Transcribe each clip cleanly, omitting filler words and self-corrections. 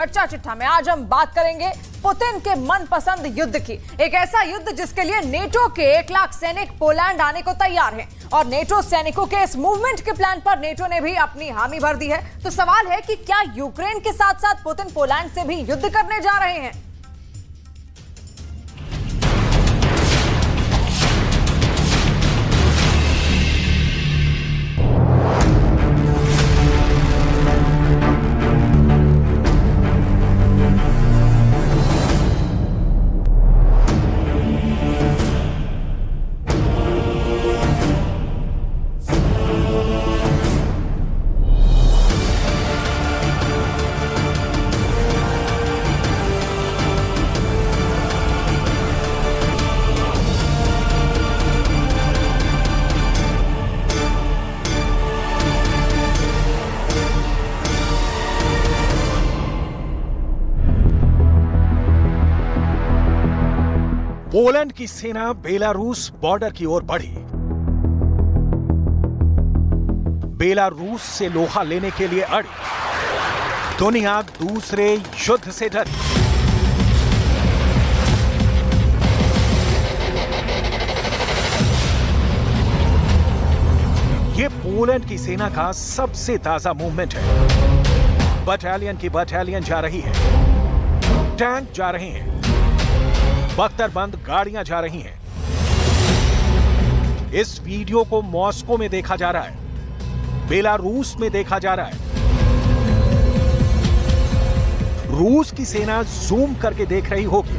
चर्चा चिट्ठा में आज हम बात करेंगे पुतिन के मनपसंद युद्ध की। एक ऐसा युद्ध जिसके लिए नेटो के 1 लाख सैनिक पोलैंड आने को तैयार हैं और नेटो सैनिकों के इस मूवमेंट के प्लान पर नेटो ने भी अपनी हामी भर दी है। तो सवाल है कि क्या यूक्रेन के साथ साथ पुतिन पोलैंड से भी युद्ध करने जा रहे हैं? पोलैंड की सेना बेलारूस बॉर्डर की ओर बढ़ी। बेलारूस से लोहा लेने के लिए अड़ी। दुनिया दूसरे युद्ध से डरी। ये पोलैंड की सेना का सबसे ताजा मूवमेंट है। बटालियन की बटालियन जा रही है, टैंक जा रहे हैं, बख्तरबंद गाड़ियां जा रही हैं। इस वीडियो को मॉस्को में देखा जा रहा है, बेलारूस में देखा जा रहा है। रूस की सेना जूम करके देख रही होगी,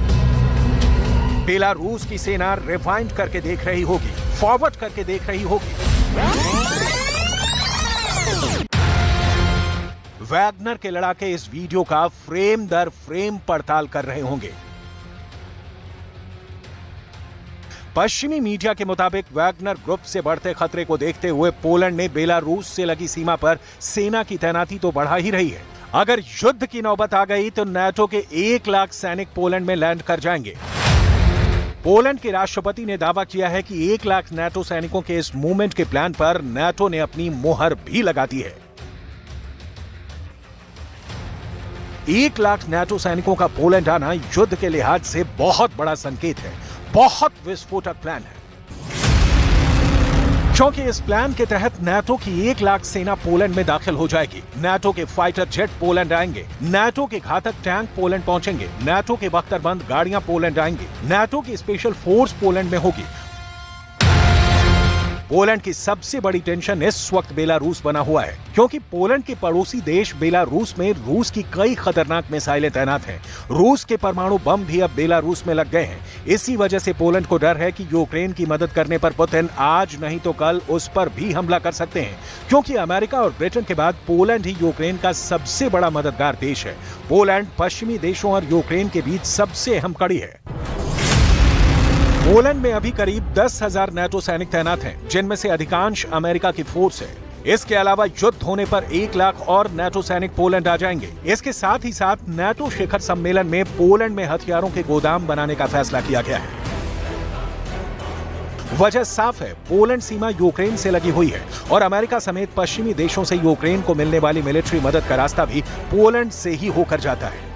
बेलारूस की सेना रिवाइंड करके देख रही होगी, फॉरवर्ड करके देख रही होगी। वैगनर के लड़ाके इस वीडियो का फ्रेम दर फ्रेम पड़ताल कर रहे होंगे। पश्चिमी मीडिया के मुताबिक वैगनर ग्रुप से बढ़ते खतरे को देखते हुए पोलैंड ने बेलारूस से लगी सीमा पर सेना की तैनाती तो बढ़ा ही रही है। अगर युद्ध की नौबत आ गई तो नाटो के 1 लाख सैनिक पोलैंड में लैंड कर जाएंगे। पोलैंड के राष्ट्रपति ने दावा किया है कि 1 लाख नाटो सैनिकों के इस मूवमेंट के प्लान पर नाटो ने अपनी मोहर भी लगा दी है। 1 लाख नाटो सैनिकों का पोलैंड आना युद्ध के लिहाज से बहुत बड़ा संकेत है, बहुत विस्फोटक प्लान है, क्योंकि इस प्लान के तहत नाटो की 1 लाख सेना पोलैंड में दाखिल हो जाएगी। नाटो के फाइटर जेट पोलैंड आएंगे, नाटो के घातक टैंक पोलैंड पहुंचेंगे, नाटो के बख्तरबंद गाड़ियां पोलैंड आएंगी, नाटो की स्पेशल फोर्स पोलैंड में होगी। पोलैंड की सबसे बड़ी टेंशन इस वक्त बेलारूस बना हुआ है, क्योंकि पोलैंड के पड़ोसी देश बेलारूस में रूस की कई खतरनाक मिसाइलें तैनात हैं। रूस के परमाणु बम भी अब बेलारूस में लग गए हैं। इसी वजह से पोलैंड को डर है कि यूक्रेन की मदद करने पर पुतिन आज नहीं तो कल उस पर भी हमला कर सकते हैं, क्योंकि अमेरिका और ब्रिटेन के बाद पोलैंड ही यूक्रेन का सबसे बड़ा मददगार देश है। पोलैंड पश्चिमी देशों और यूक्रेन के बीच सबसे अहम कड़ी है। पोलैंड में अभी करीब 10,000 नाटो सैनिक तैनात हैं, जिनमें से अधिकांश अमेरिका की फोर्स है। इसके अलावा युद्ध होने पर 1 लाख और नाटो सैनिक पोलैंड आ जाएंगे। इसके साथ ही साथ नाटो शिखर सम्मेलन में पोलैंड में हथियारों के गोदाम बनाने का फैसला किया गया है। वजह साफ है, पोलैंड सीमा यूक्रेन से लगी हुई है और अमेरिका समेत पश्चिमी देशों से यूक्रेन को मिलने वाली मिलिट्री मदद का रास्ता भी पोलैंड से ही होकर जाता है।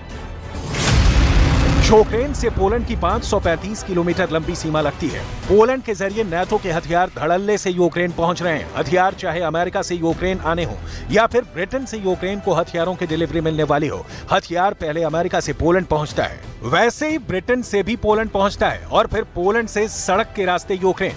यूक्रेन से पोलैंड की 535 किलोमीटर लंबी सीमा लगती है। पोलैंड के जरिए नाटो के हथियार धड़ल्ले से यूक्रेन पहुंच रहे हैं। हथियार चाहे अमेरिका से यूक्रेन आने हो या फिर ब्रिटेन से यूक्रेन को हथियारों की डिलीवरी मिलने वाली हो, हथियार पहले अमेरिका से पोलैंड पहुंचता है, वैसे ही ब्रिटेन से भी पोलैंड पहुंचता है और फिर पोलैंड से सड़क के रास्ते यूक्रेन।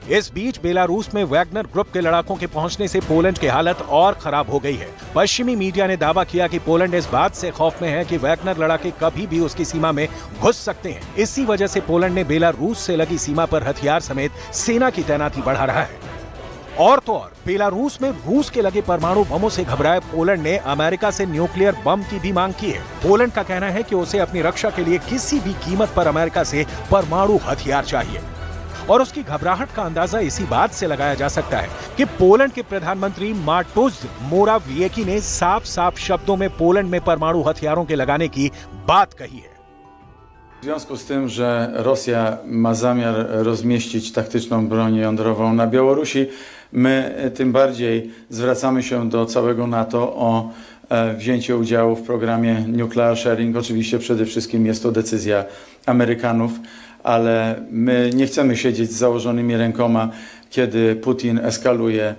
इस बीच बेलारूस में वैगनर ग्रुप के लड़ाकों के पहुंचने से पोलैंड की हालत और खराब हो गई है। पश्चिमी मीडिया ने दावा किया कि पोलैंड इस बात से खौफ में है कि वैगनर लड़ाके कभी भी उसकी सीमा में घुस सकते हैं। इसी वजह से पोलैंड ने बेलारूस से लगी सीमा पर हथियार समेत सेना की तैनाती बढ़ा रहा है। और तो और बेलारूस में रूस के लगे परमाणु बमों से घबराए पोलैंड ने अमेरिका से न्यूक्लियर बम की भी मांग की है। पोलैंड का कहना है कि उसे अपनी रक्षा के लिए किसी भी कीमत पर अमेरिका से परमाणु हथियार चाहिए और उसकी घबराहट का अंदाजा इसी बात से लगाया जा सकता है कि पोलैंड के प्रधानमंत्री मार्टोज मोराविएकी ने साफ-साफ शब्दों में पोलैंड में परमाणु हथियारों के लगाने की बात कही है। W związku z tym, że Rosja ma zamiar rozmieścić taktyczną broń jądrową na Białorusi, my tym bardziej zwracamy się do całego NATO o wzięcie udziału w programie Nuclear Sharing. Oczywiście przede wszystkim jest to decyzja Amerykanów, ale my nie chcemy siedzieć z założonymi rękoma, kiedy Putin eskaluje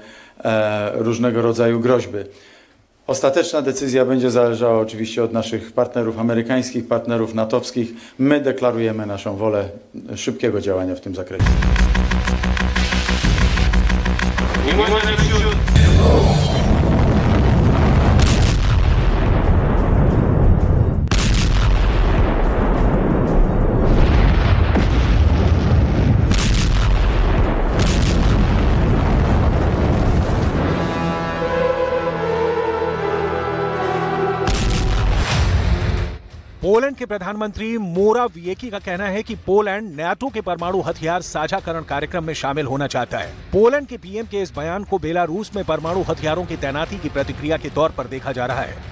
różnego rodzaju groźby. Ostateczna decyzja będzie zależała oczywiście od naszych partnerów amerykańskich, partnerów natowskich. My deklarujemy naszą wolę szybkiego działania w tym zakresie. Poland के प्रधानमंत्री मोराविएकी का कहना है कि Poland NATO के परमाणु हथियार साझाकरण कार्यक्रम में शामिल होना चाहता है। पोलैंड के पीएम के इस बयान को बेलारूस में परमाणु हथियारों की तैनाती की प्रतिक्रिया के तौर पर देखा जा रहा है।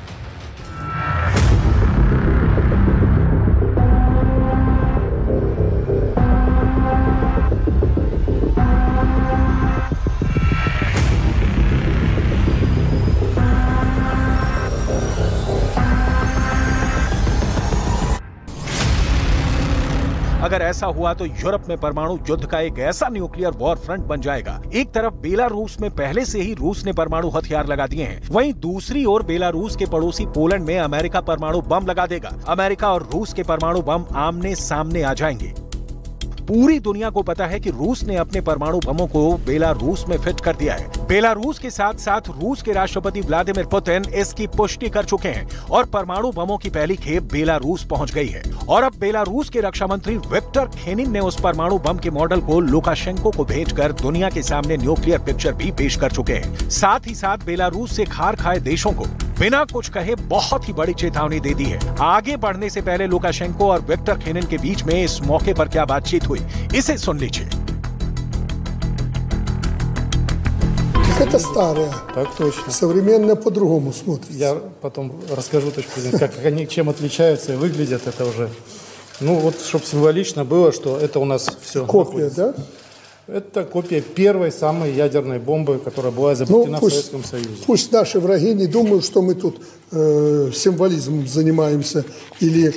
अगर ऐसा हुआ तो यूरोप में परमाणु युद्ध का एक ऐसा न्यूक्लियर वॉर फ्रंट बन जाएगा। एक तरफ बेलारूस में पहले से ही रूस ने परमाणु हथियार लगा दिए हैं, वहीं दूसरी ओर बेलारूस के पड़ोसी पोलैंड में अमेरिका परमाणु बम लगा देगा। अमेरिका और रूस के परमाणु बम आमने सामने आ जाएंगे। पूरी दुनिया को पता है कि रूस ने अपने परमाणु बमों को बेलारूस में फिट कर दिया है। बेलारूस के साथ साथ रूस के राष्ट्रपति व्लादिमीर पुतिन इसकी पुष्टि कर चुके हैं और परमाणु बमों की पहली खेप बेलारूस पहुंच गई है। और अब बेलारूस के रक्षा मंत्री विक्टर खेनिन ने उस परमाणु बम के मॉडल को लुकाशेंको को भेजकर दुनिया के सामने न्यूक्लियर पिक्चर भी पेश कर चुके हैं। साथ ही साथ बेलारूस से खार खाए देशों को बिना कुछ कहे बहुत ही बड़ी चेतावनी दे दी है। आगे बढ़ने से पहले लुकाशेंको और विक्टर खेनिन के बीच में इस मौके पर क्या बातचीत हुई, इसे सुन लीजिए। Это старое. Так точно. Современное по-другому смотрится. Я потом расскажу точку зрения, как они чем отличаются и выглядят. Это уже, ну вот, чтобы символично было, что это у нас все. Копия, да? Это копия первой самой ядерной бомбы, которая была изобретена в Советском Союзе. Пусть наши враги не думают, что мы тут символизмом занимаемся или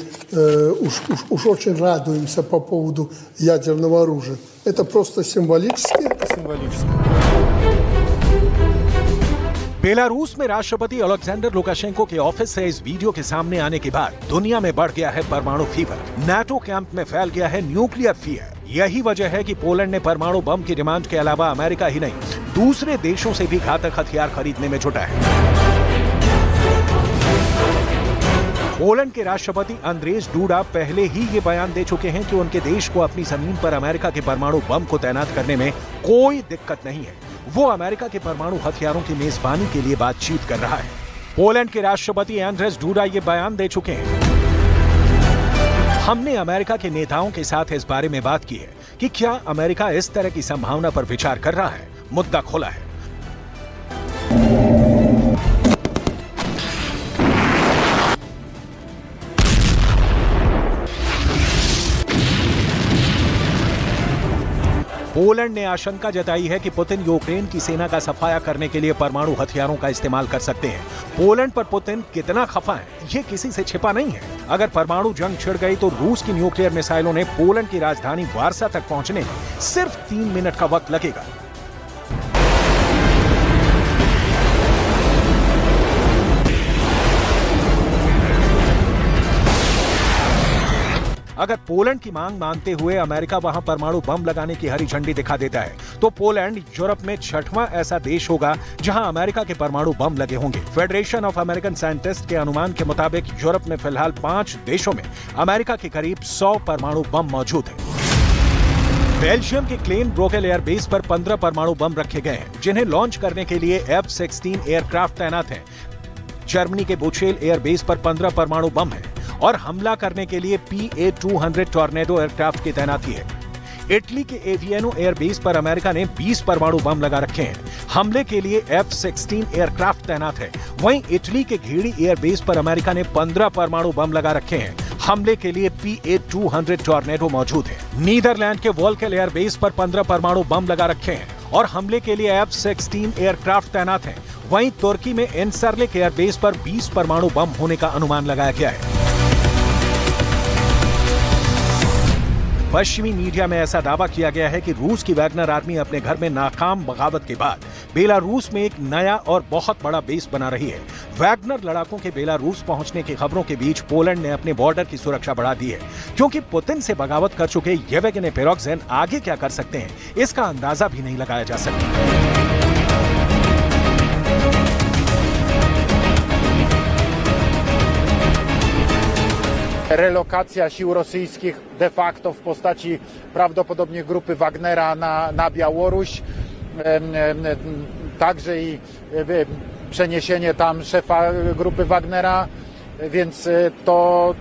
уж очень радуемся по поводу ядерного оружия. Это просто символически. Это символически. बेलारूस में राष्ट्रपति अलेक्जेंडर लुकाशेंको के ऑफिस से इस वीडियो के सामने आने के बाद दुनिया में बढ़ गया है परमाणु फीवर। नाटो कैंप में फैल गया है न्यूक्लियर फियर। यही वजह है कि पोलैंड ने परमाणु बम की डिमांड के अलावा अमेरिका ही नहीं, दूसरे देशों से भी घातक हथियार खरीदने में जुटा है। पोलैंड के राष्ट्रपति अंद्रेज डूडा पहले ही ये बयान दे चुके हैं कि उनके देश को अपनी जमीन पर अमेरिका के परमाणु बम को तैनात करने में कोई दिक्कत नहीं है। वो अमेरिका के परमाणु हथियारों की मेजबानी के लिए बातचीत कर रहा है। पोलैंड के राष्ट्रपति अंद्रेज डूडा ये बयान दे चुके हैं। हमने अमेरिका के नेताओं के साथ इस बारे में बात की है कि क्या अमेरिका इस तरह की संभावना पर विचार कर रहा है। मुद्दा खोला है। पोलैंड ने आशंका जताई है कि पुतिन यूक्रेन की सेना का सफाया करने के लिए परमाणु हथियारों का इस्तेमाल कर सकते हैं। पोलैंड पर पुतिन कितना खफा है, ये किसी से छिपा नहीं है। अगर परमाणु जंग छिड़ गई तो रूस की न्यूक्लियर मिसाइलों ने पोलैंड की राजधानी वार्सा तक पहुंचने में सिर्फ 3 मिनट का वक्त लगेगा। अगर पोलैंड की मांग मानते हुए अमेरिका वहां परमाणु बम लगाने की हरी झंडी दिखा देता है तो पोलैंड यूरोप में 6वां ऐसा देश होगा जहां अमेरिका के परमाणु बम लगे होंगे। फेडरेशन ऑफ अमेरिकन साइंटिस्ट के अनुमान के मुताबिक यूरोप में फिलहाल 5 देशों में अमेरिका के करीब 100 परमाणु बम मौजूद हैं। बेल्जियम के क्लेन ब्रोकेल एयरबेस पर 15 परमाणु बम रखे गए हैं, जिन्हें लॉन्च करने के लिए F-16 एयरक्राफ्ट तैनात हैं। जर्मनी के बुचेल एयरबेस पर 15 परमाणु बम हैं और हमला करने के लिए PA-200 टॉर्नेडो एयरक्राफ्ट की तैनाती है। इटली के एवियानो एयरबेस पर अमेरिका ने 20 परमाणु बम लगा रखे हैं। हमले के लिए F-16 एयरक्राफ्ट तैनात है। वहीं इटली के घेड़ी एयरबेस पर अमेरिका ने 15 परमाणु बम लगा रखे हैं। हमले के लिए PA-200 टॉर्नेडो मौजूद है। नीदरलैंड के वोल्केल एयरबेस पर 15 परमाणु बम लगा रखे हैं और हमले के लिए F-16 एयरक्राफ्ट तैनात हैं। वहीं तुर्की में एनसरलिक एयरबेस पर 20 परमाणु बम होने का अनुमान लगाया गया है। पश्चिमी मीडिया में ऐसा दावा किया गया है कि रूस की वैगनर आर्मी अपने घर में नाकाम बगावत के बाद बेलारूस में एक नया और बहुत बड़ा बेस बना रही है। वैगनर लड़ाकों के बेलारूस पहुंचने की खबरों के बीच पोलैंड ने अपने बॉर्डर की सुरक्षा बढ़ा दी है, क्योंकि पुतिन से बगावत कर चुके येवगेनी पिरोगजिन आगे क्या कर सकते हैं, इसका अंदाजा भी नहीं लगाया जा सकता। Relokacja sił rosyjskich de facto w postaci prawdopodobnie grupy Wagnera na Białoruś, także i przeniesienie tam szefa grupy Wagnera, więc to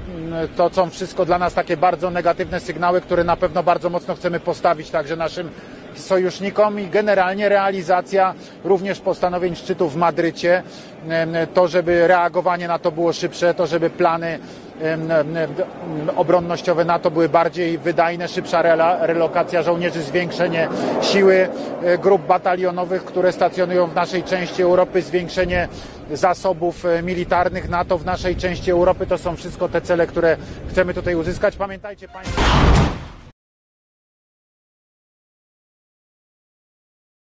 są wszystko dla nas takie bardzo negatywne sygnały, które na pewno bardzo mocno chcemy postawić także naszym sojusznikom i generalnie realizacja również postanowień szczytu w Madrycie, to żeby reagowanie NATO było szybsze, to żeby plany obronnościowe NATO były bardziej wydajne, szybsza relokacja żołnierzy, zwiększenie siły grup batalionowych, które stacjonują w naszej części Europy, zwiększenie zasobów militarnych NATO w naszej części Europy. To są wszystko te cele, które chcemy tutaj uzyskać. Pamiętajcie Państwo...